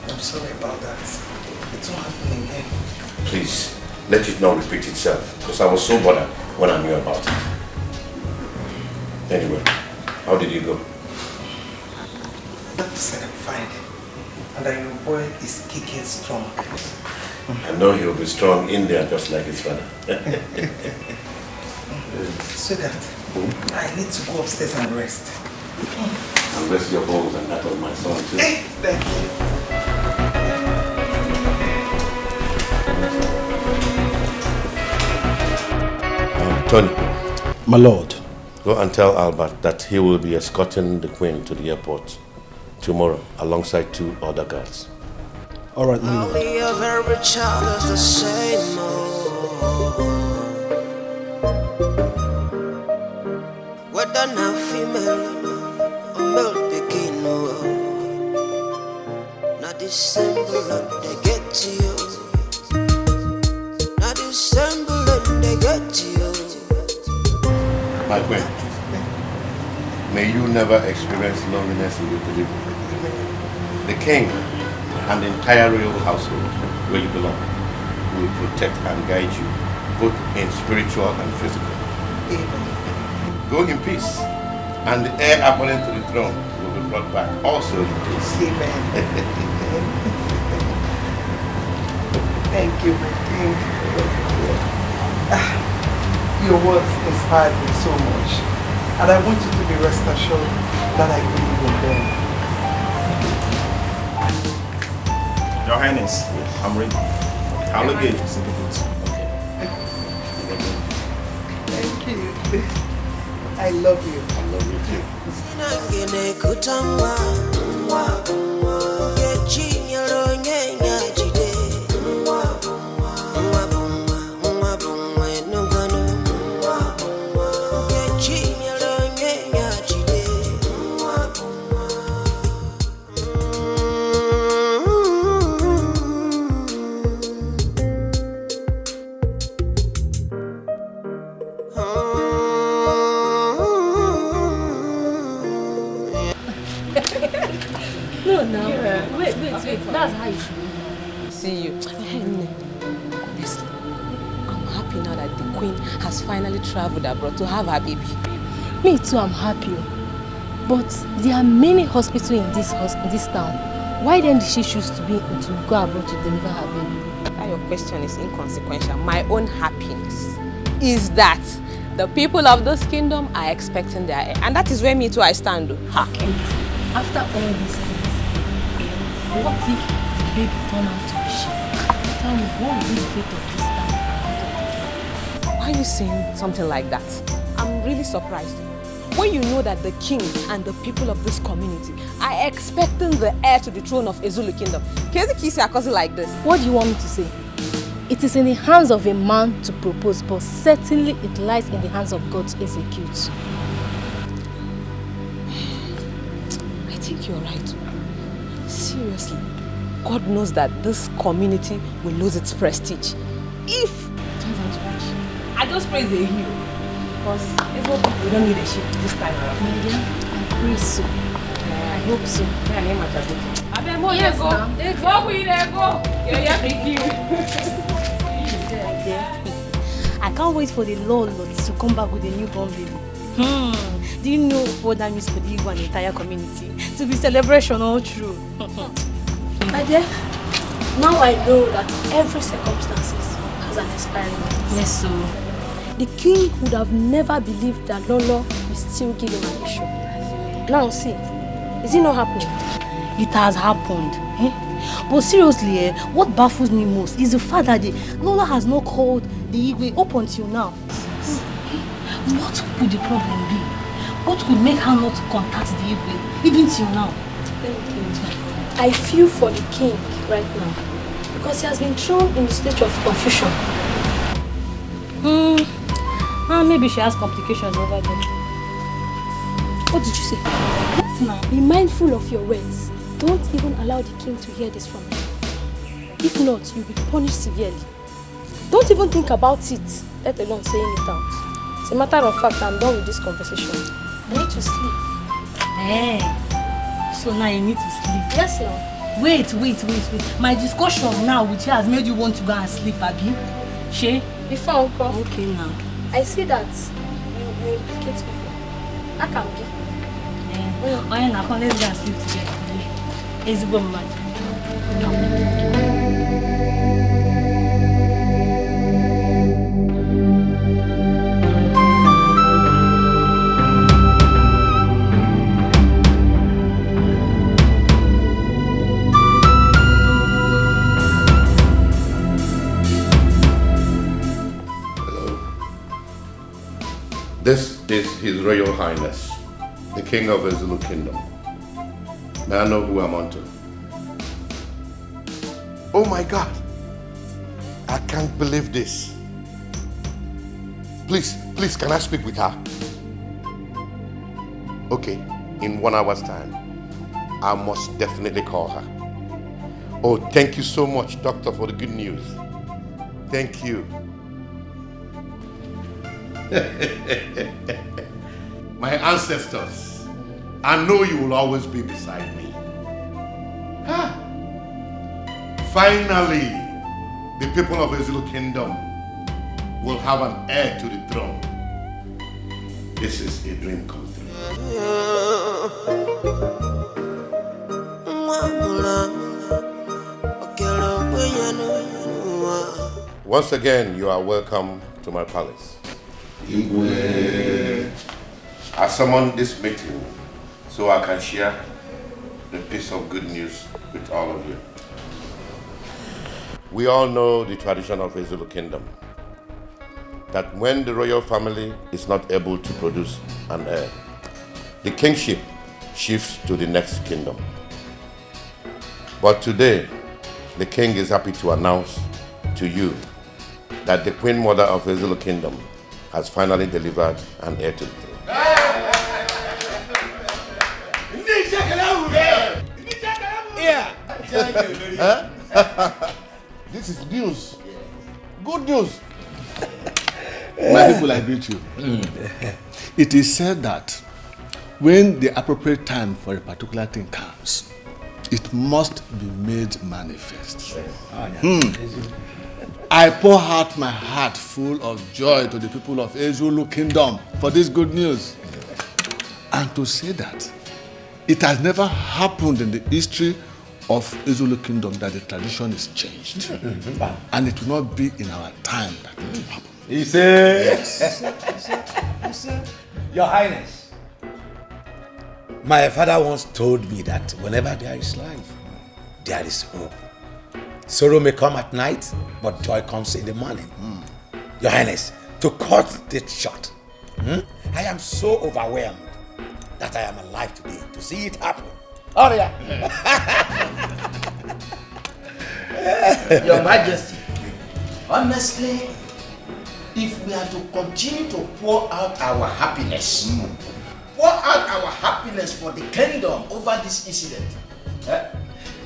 I'm sorry about that. It's not happening again. Please, let it not repeat itself, because I was so bothered when I knew about it. Anyway, how did you go? Doctor said I'm fine. And that your boy is kicking strong. I know he'll be strong in there just like his father. Sweetheart, I need to go upstairs and rest. And rest your bones and that of my son too. Hey, thank you. Tony. My lord. Go and tell Albert that he will be escorting the Queen to the airport tomorrow alongside 2 other guards. All right, my lord. Only of every child is the same. Whether now female or male begin, not the symbol of they get to you. Not the symbol of they get to you. My Queen, may you never experience loneliness in your delivery. The King and the entire royal household where you belong will protect and guide you both in spiritual and physical. Go in peace, and the heir appointed to the throne will be brought back also in peace. Amen. Thank you, my King. Your words inspired me so much, and I want you to be rest assured that I believe in them. Your Highness, I'm ready. I'll look at you. Thank you. I love you. I love you too. see you. Honestly, I'm happy now that the queen has finally traveled abroad to have her baby. Me too, I'm happy. But there are many hospitals in this town. Why then did she choose to go abroad to deliver her baby? That your question is inconsequential. My own happiness is that the people of this kingdom are expecting their heir. And that is where me too I stand. After all these things, what if the baby turned out to be she? Tell me, what will be the fate of this town? Why are you saying something like that? I'm really surprised. When you know that the king and the people of this community are expecting the heir to the throne of Ezulu Kingdom, can you kiss your cousin like this? What do you want me to say? It is in the hands of a man to propose, but certainly it lies in the hands of God to execute. I think you're right. Seriously, God knows that this community will lose its prestige if it turns out to be she. I just praise the hero. Because it's what we don't need a ship this time around. Media, I pray so. I hope so. Yes, I can't wait for the Lord to come back with a newborn baby. Do you know what that means for the Igbo and the entire community? To be celebration all through. My dear, now I know that every circumstance has an expiry date. Yes, so. The king would have never believed that Lolo will still give him an issue. Now see, is it not happening? It has happened. But seriously, what baffles me most is the fact that Lola has not called the Igwe up until now. What could the problem be? What could make her not contact the Igwe even till now? I feel for the king right now because he has been thrown in a state of confusion. Maybe she has complications over there. What did you say? Now, be mindful of your words. Don't even allow the king to hear this from you. If not, you'll be punished severely. Don't even think about it, let alone saying it out. As a matter of fact, I'm done with this conversation. I need to sleep. So now you need to sleep? Yes, now. Wait. My discussion now with you has made you want to go and sleep, Abi? She? Before Uncle. Okay, now. I see that you implicate people. I can be. Now let's go and sleep together. It's a good man. This is His Royal Highness, the King of the Zulu Kingdom. May I know who I'm on to? Oh my God! I can't believe this. Please, can I speak with her? Okay, in 1 hour's time, I must definitely call her. Oh, thank you so much, Doctor, for the good news. Thank you. My ancestors, I know you will always be beside me. Finally, the people of the Zulu Kingdom will have an heir to the throne. This is a dream come true. Once again, you are welcome to my palace. I summoned this meeting so I can share the piece of good news with all of you. We all know the tradition of the Zulu Kingdom, that when the royal family is not able to produce an heir, the kingship shifts to the next kingdom. But today, the king is happy to announce to you that the Queen Mother of the Zulu Kingdom has finally delivered an heir to the throne. This is news. Good news. My people, I greet you. It is said that when the appropriate time for a particular thing comes, it must be made manifest. I pour out my heart full of joy to the people of Ezulu Kingdom for this good news. And to say that it has never happened in the history of Ezulu Kingdom that the tradition is changed. And it will not be in our time that it will happen. He said, yes. Your Highness, my father once told me that whenever there is life, there is hope. Sorrow may come at night, but joy comes in the morning. Your Highness, to cut it short, I am so overwhelmed that I am alive today to see it happen. Oh yeah. Your Majesty, honestly, if we are to continue to pour out our happiness, for the kingdom over this incident,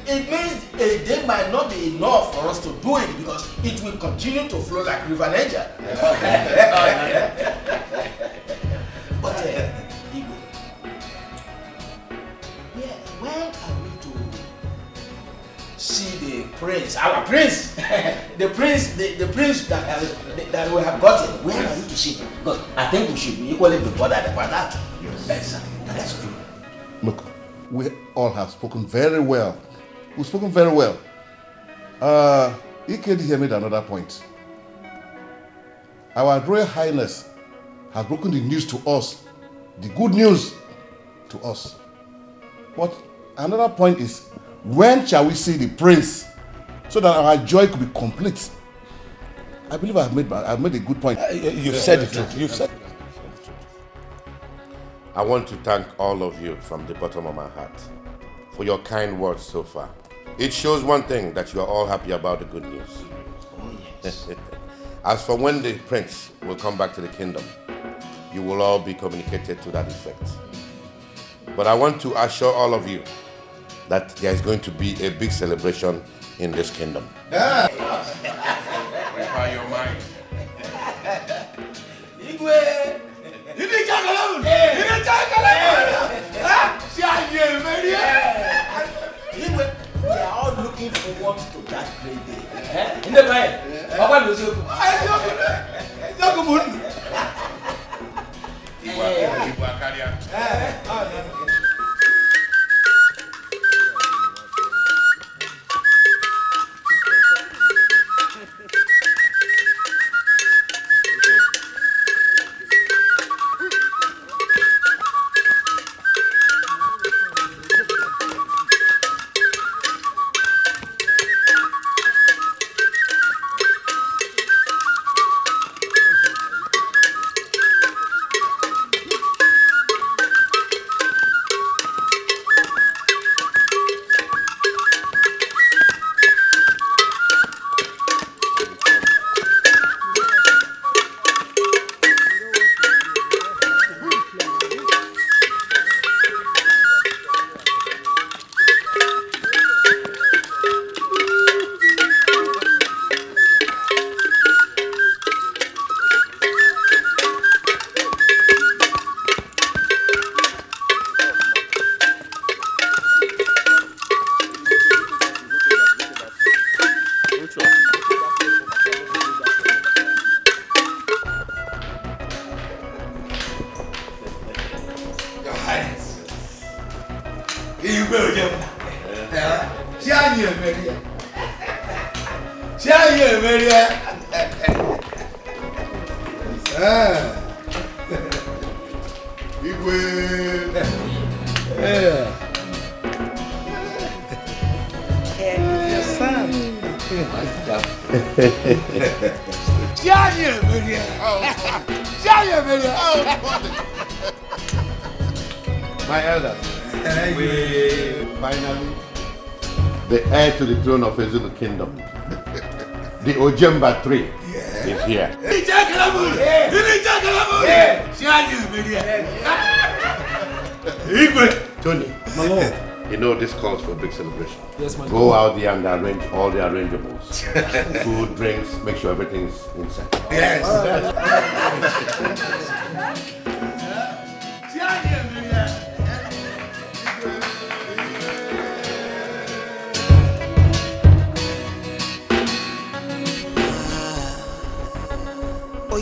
it means a day might not be enough for us to do it because it will continue to flow like River Niger. But Igwe, when are we to see the prince, our prince, the prince that we have gotten? When are we to see him? Because I think we should be equally bothered about that. Yes, that's true. Look, we all have spoken very well. We've spoken very well. Ekeh here made another point. Our Royal Highness has broken the news to us, the good news to us. But another point is, when shall we see the prince so that our joy could be complete? I believe I've made a good point. You've said the truth. You've said. I want to thank all of you from the bottom of my heart for your kind words so far. It shows one thing, that you are all happy about the good news. Oh, yes. As for when the prince will come back to the kingdom, you will all be communicated to that effect. But I want to assure all of you that there is going to be a big celebration in this kingdom. Prepare your mind. Igwe! We are all looking forward to that great day. In the way, Papa knows you. My elders, finally, the heir to the throne of Ezulu Kingdom, the Ojemba 3, is here. Tony, my lord. You know this calls for a big celebration. Yes, my lord. Go out there and arrange all the arrangeables. Food, drinks, make sure everything's inside. Yes.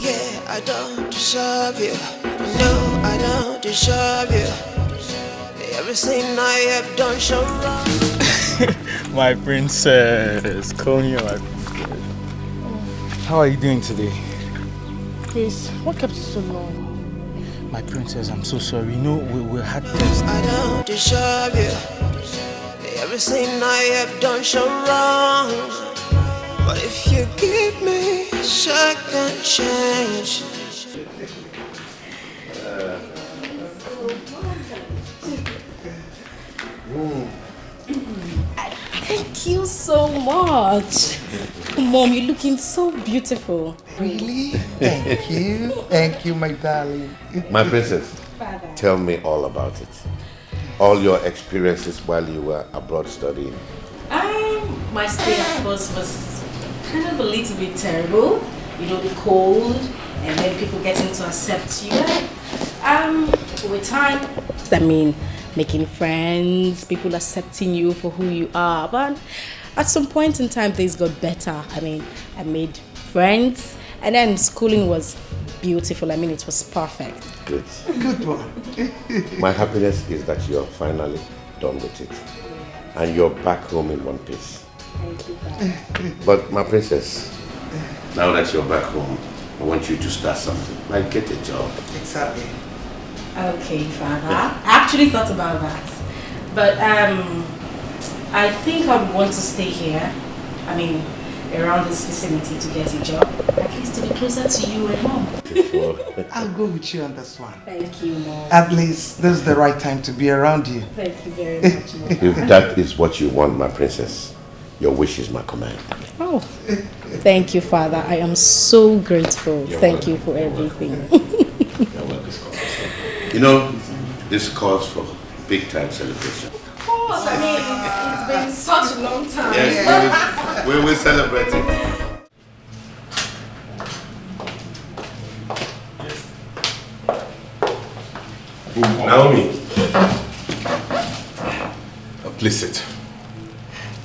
yeah, I don't deserve you. No, I don't deserve you. Everything I have done so wrong. My princess, come here, my princess. How are you doing today? Chris, what kept you so long? My princess, I'm so sorry. You know, we had this. I don't deserve you. Everything I have done so wrong. But if you give me a second chance. Thank you so much. Mom, you're looking so beautiful. Really? Thank you. Thank you, my darling. My princess, tell me all about it. All your experiences while you were abroad studying. My stay at first was kind of a little bit terrible. You know, the cold, and then people getting to accept you. With time, I mean, making friends, people accepting you for who you are. But at some point in time, things got better. I mean, I made friends, and then schooling was beautiful. I mean, it was perfect. Good. Good one. My happiness is that you're finally done with it. And you're back home in one piece. Thank you, Father. But my princess, now that you're back home, I want you to start something. Like get a job. Exactly. Okay, Father. I actually thought about that. But I think I would want to stay here. I mean, around this vicinity to get a job. At least to be closer to you and Mom. I'll go with you on this one. Thank you, Mom. At least this is the right time to be around you. Thank you very much, Mom. If that is what you want, my princess, your wish is my command. Oh, thank you, Father. I am so grateful. Thank you for everything. You're welcome. You know, this calls for big time celebration. Of course, I mean, it's been such a long time. Yes, we will celebrate it. Naomi, please sit.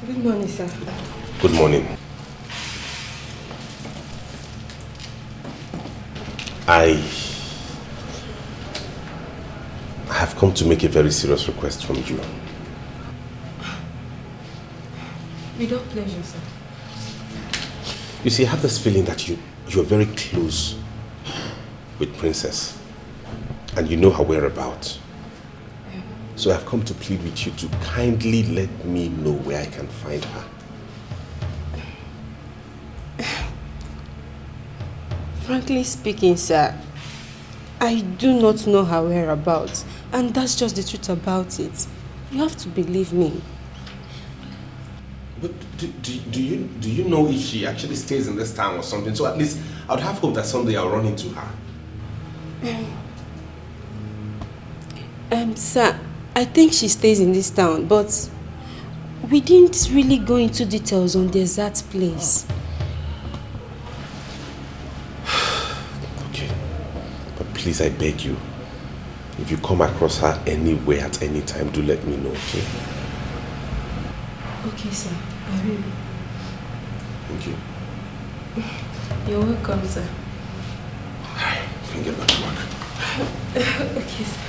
Good morning, sir. Good morning. I have come to make a very serious request from you. Without pleasure, sir. You see, I have this feeling that you're very close with Princess. And you know her whereabouts. So I've come to plead with you to kindly let me know where I can find her. Frankly speaking, sir, I do not know her whereabouts. And that's just the truth about it. You have to believe me. But do you know if she actually stays in this town or something? So at least I would have hope that someday I'll run into her. Sir, I think she stays in this town, but we didn't really go into details on the exact place. Okay, but please, I beg you, if you come across her anywhere at any time, do let me know, okay? Okay, sir, I will. Thank you. You're welcome, sir. I can get back to work. Okay, sir.